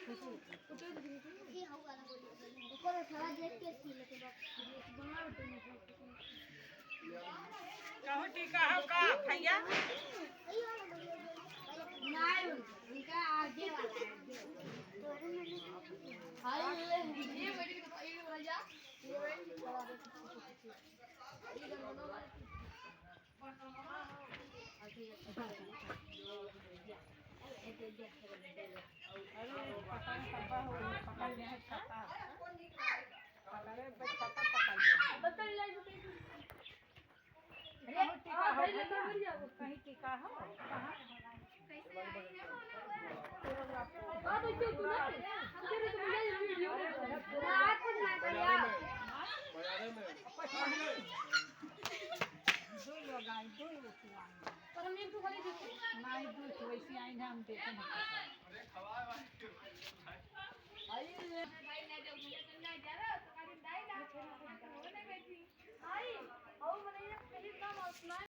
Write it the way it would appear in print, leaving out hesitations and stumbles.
ये हाउ वाला बोलिए देखो थोड़ा देख के सी लेके बनाओ तो कहो टीका हो का भैया नहीं उनका आगे वाला है ये बड़ी ये राजा ये दोनों अरे पता नहीं कब हो पकड़ लिया है खाता पकड़े खाता पकड़ लिया बता लाई कहीं टीका हो कहीं टीका हो कहाँ कैसे आई है हां तो क्यों तू ना तेरे तो मुझे वीडियो ना कुछ ना भैया बाजारे में दो लोग आए दो लोग पर हम एक तो खाली देखे नहीं दो वैसे आए हम देखे नहीं